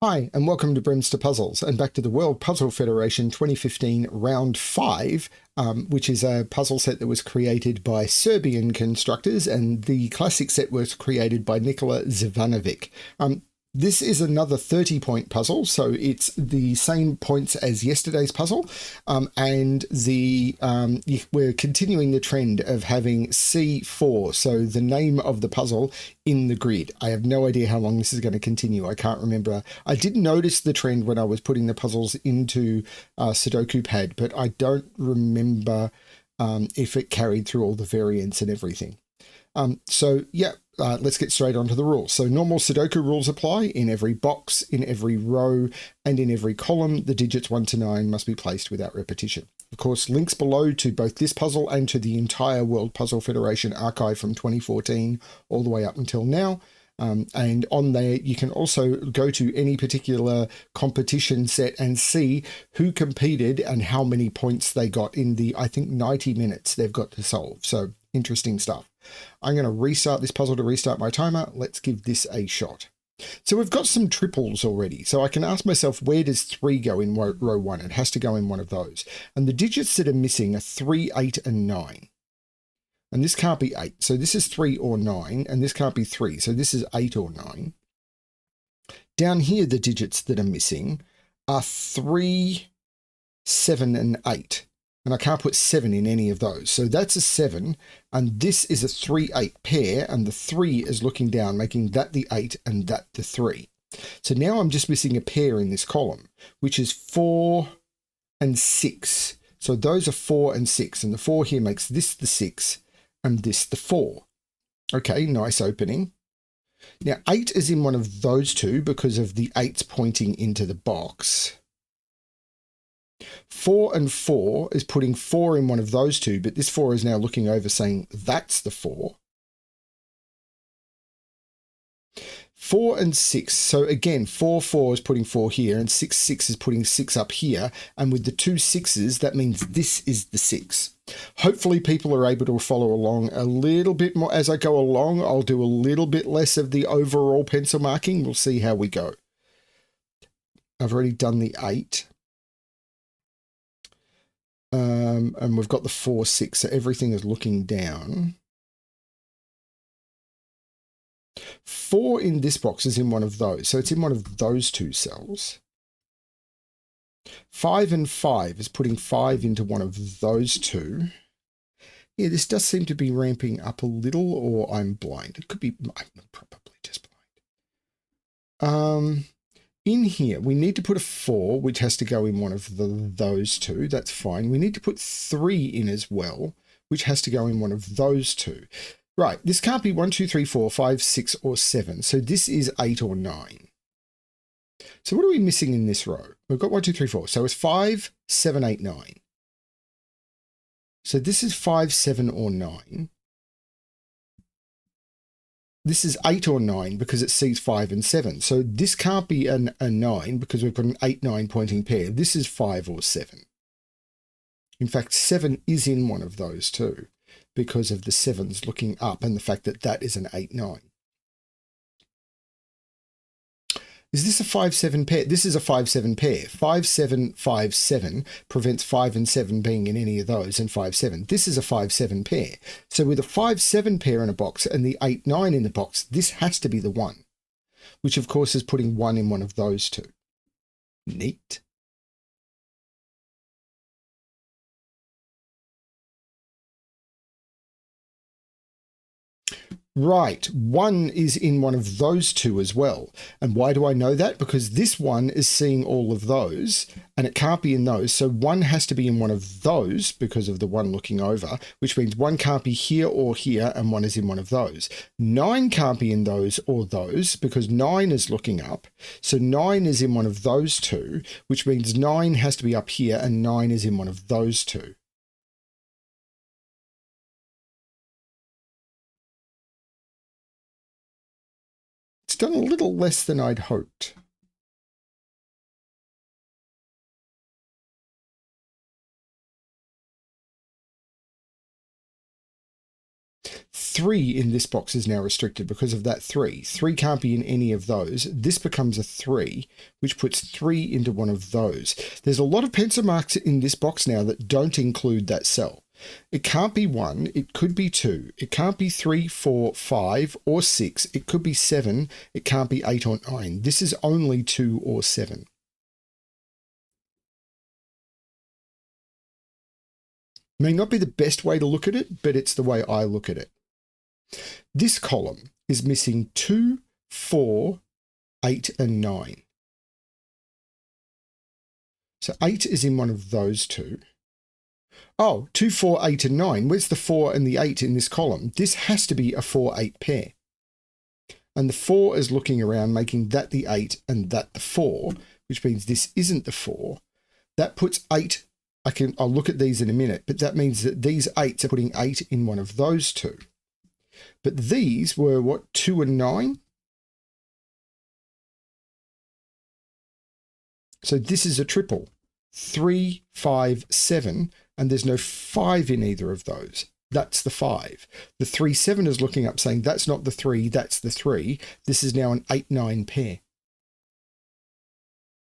Hi, and welcome to BremSter Puzzles, and back to the World Puzzle Federation 2015 Round 5, which is a puzzle set that was created by Serbian constructors, and the classic set was created by Nikola Zvanovic. This is another 30-point puzzle, so it's the same points as yesterday's puzzle, and we're continuing the trend of having C4, so the name of the puzzle in the grid. I have no idea how long this is going to continue. I can't remember. I did notice the trend when I was putting the puzzles into Sudoku pad, but I don't remember if it carried through all the variants and everything. Let's get straight onto the rules. So normal Sudoku rules apply. In every box, in every row, and in every column, the digits 1 to 9 must be placed without repetition. Of course, links below to both this puzzle and to the entire World Puzzle Federation archive from 2014 all the way up until now. And on there, you can also go to any particular competition set and see who competed and how many points they got in the, I think, 90 minutes they've got to solve. So interesting stuff. I'm going to restart this puzzle to restart my timer. Let's give this a shot. So we've got some triples already. So I can ask myself, where does 3 go in row 1? It has to go in one of those. And the digits that are missing are 3, 8, and 9. And this can't be 8. So this is 3 or 9. And this can't be 3. So this is 8 or 9. Down here, the digits that are missing are 3, 7, and 8. And I can't put 7 in any of those. So that's a 7, and this is a 3-8 pair, and the 3 is looking down, making that the 8 and that the 3. So now I'm just missing a pair in this column, which is 4 and 6. So those are 4 and 6, and the 4 here makes this the 6 and this the 4. Okay, nice opening. Now 8 is in one of those two because of the 8s pointing into the box. 4 and 4 is putting 4 in one of those two, but this 4 is now looking over saying that's the 4. 4 and 6. So again, 4, 4 is putting 4 here, and 6, 6 is putting 6 up here. And with the two 6s, that means this is the 6. Hopefully people are able to follow along a little bit more. As I go along, I'll do a little bit less of the overall pencil marking. We'll see how we go. I've already done the 8. And we've got the 4, 6, so everything is looking down. 4 in this box is in one of those, so it's in one of those two cells. 5 and 5 is putting 5 into one of those two. Yeah, this does seem to be ramping up a little, or I'm blind. It could be, I'm probably just blind. In here, we need to put a 4, which has to go in one of those two. That's fine. We need to put 3 in as well, which has to go in one of those two. Right, this can't be 1, 2, 3, 4, 5, 6, or 7. So this is 8 or 9. So what are we missing in this row? We've got 1, 2, 3, 4. So it's 5, 7, 8, 9. So this is 5, 7, or 9. This is 8 or 9 because it sees 5 and 7. So this can't be a 9 because we've got an 8, 9 pointing pair. This is 5 or 7. In fact, 7 is in one of those too because of the 7s looking up and the fact that that is an 8, 9. Is this a 5, 7 pair? This is a 5, 7 pair. 5, 7, 5, 7 prevents 5 and 7 being in any of those, and 5, 7. This is a 5, 7 pair. So with a 5, 7 pair in a box and the 8, 9 in the box, this has to be the 1, which of course is putting 1 in one of those two. Neat. Right, 1 is in one of those two as well. And why do I know that? Because this one is seeing all of those, and it can't be in those. So 1 has to be in one of those because of the 1 looking over, which means 1 can't be here or here, and 1 is in one of those. 9 can't be in those or those because 9 is looking up. So 9 is in one of those two, which means 9 has to be up here, and 9 is in one of those two. It's done a little less than I'd hoped. 3 in this box is now restricted because of that 3. 3 can't be in any of those. This becomes a 3, which puts 3 into one of those. There's a lot of pencil marks in this box now that don't include that cell. It can't be 1, it could be 2, it can't be 3, 4, 5, or 6, it could be 7, it can't be 8 or 9. This is only 2 or 7. May not be the best way to look at it, but it's the way I look at it. This column is missing 2, 4, 8, and 9. So 8 is in one of those two. Oh, 2, 4, 8, and 9. Where's the 4 and the 8 in this column? This has to be a 4, 8 pair. And the 4 is looking around, making that the 8 and that the 4, which means this isn't the 4. That puts 8. I'll look at these in a minute, but that means that these 8s are putting 8 in one of those two. But these were, what, 2 and 9? So this is a triple. 3, 5, 7, and there's no 5 in either of those. That's the 5. The 3, 7 is looking up saying that's not the 3, that's the 3. This is now an 8, 9 pair.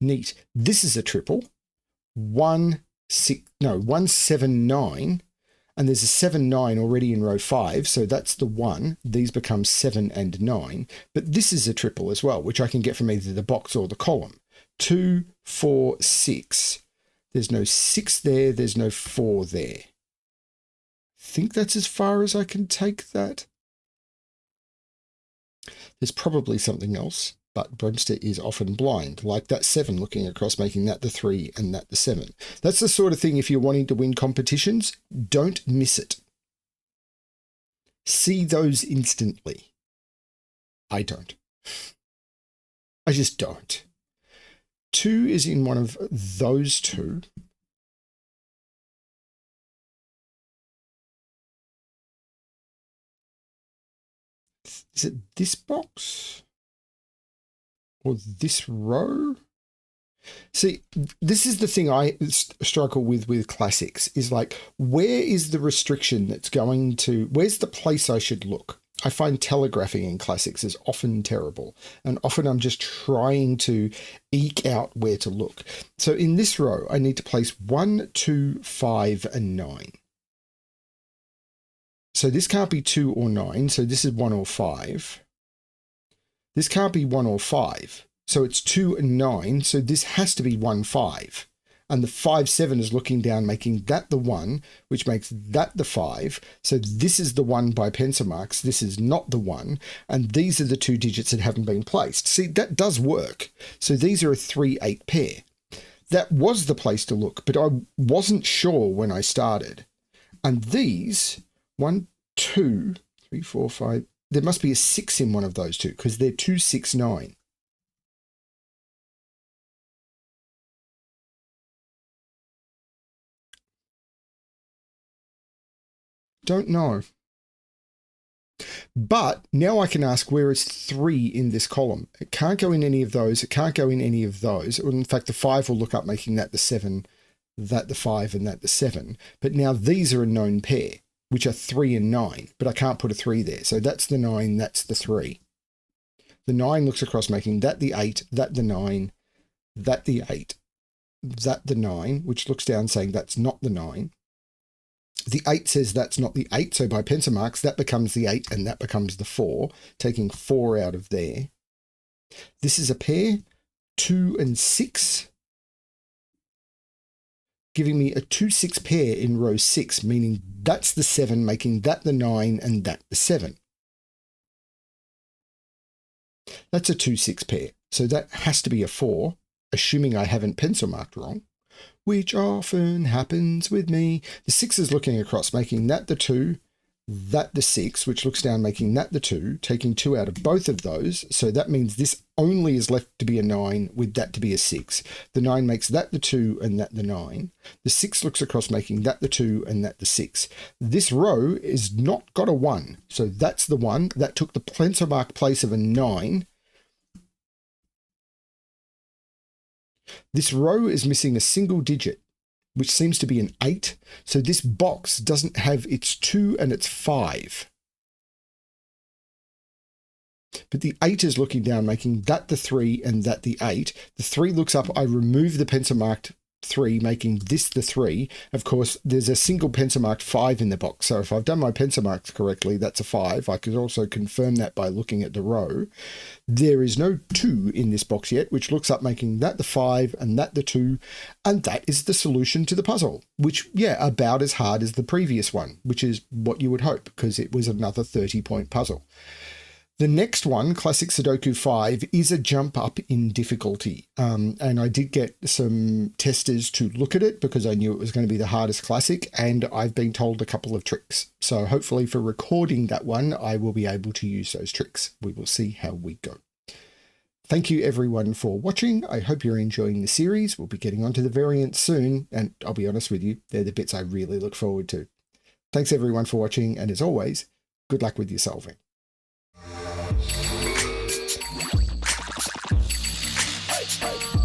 Neat. This is a triple. 1, 7, 9. And there's a 7, 9 already in row 5, so that's the 1. These become 7 and 9. But this is a triple as well, which I can get from either the box or the column. 2, 4, 6. There's no 6 there, there's no 4 there. I think that's as far as I can take that. There's probably something else, but BremSter is often blind, like that 7 looking across, making that the 3 and that the 7. That's the sort of thing, if you're wanting to win competitions, don't miss it. See those instantly. I don't. I just don't. 2 is in one of those two. Is it this box? Or this row? See, this is the thing I struggle with classics, is like, where is the restriction that's going to, where's the place I should look? I find telegraphing in classics is often terrible, and often I'm just trying to eke out where to look. So in this row, I need to place 1, 2, 5, and 9. So this can't be 2 or 9, so this is 1 or 5. This can't be 1 or 5, so it's 2 and 9, so this has to be 1, 5. And the 5, 7 is looking down, making that the 1, which makes that the 5. So this is the 1 by pencil marks. This is not the 1. And these are the 2 digits that haven't been placed. See, that does work. So these are a 3, 8 pair. That was the place to look, but I wasn't sure when I started. And these, 1, 2, 3, 4, 5, there must be a 6 in one of those two, because they're 2, 6, 9. Don't know. But now I can ask, where is 3 in this column? It can't go in any of those. It can't go in any of those. In fact, the 5 will look up, making that the 7, that the 5, and that the 7. But now these are a known pair, which are 3 and 9. But I can't put a 3 there. So that's the 9, that's the 3. The 9 looks across, making that the 8, that the 9, that the 8, that the 9, which looks down, saying that's not the 9. The 8 says that's not the 8, so by pencil marks, that becomes the 8 and that becomes the 4, taking 4 out of there. This is a pair, 2 and 6, giving me a 2, 6 pair in row 6, meaning that's the 7, making that the 9 and that the 7. That's a 2, 6 pair, so that has to be a 4, assuming I haven't pencil marked wrong, which often happens with me. The 6 is looking across, making that the 2, that the 6, which looks down, making that the 2, taking 2 out of both of those. So that means this only is left to be a 9 with that to be a 6. The 9 makes that the 2 and that the 9. The 6 looks across, making that the 2 and that the 6. This row is not got a 1. So that's the 1. That took the pencil mark place of a 9. This row is missing a single digit, which seems to be an 8. So this box doesn't have its 2 and its 5. but the 8 is looking down, making that the 3 and that the 8. The 3 looks up, I remove the pencil marked 3, making this the 3. Of course, there's a single pencil marked 5 in the box. So if I've done my pencil marks correctly, that's a 5. I could also confirm that by looking at the row. There is no 2 in this box yet, which looks up, making that the 5 and that the 2. And that is the solution to the puzzle, which, yeah, about as hard as the previous one, which is what you would hope, because it was another 30-point puzzle. The next one, Classic Sudoku 5, is a jump up in difficulty. And I did get some testers to look at it because I knew it was going to be the hardest classic, and I've been told a couple of tricks. So hopefully for recording that one, I will be able to use those tricks. We will see how we go. Thank you everyone for watching. I hope you're enjoying the series. We'll be getting onto the variants soon, and I'll be honest with you, they're the bits I really look forward to. Thanks everyone for watching, and as always, good luck with your solving. Bye.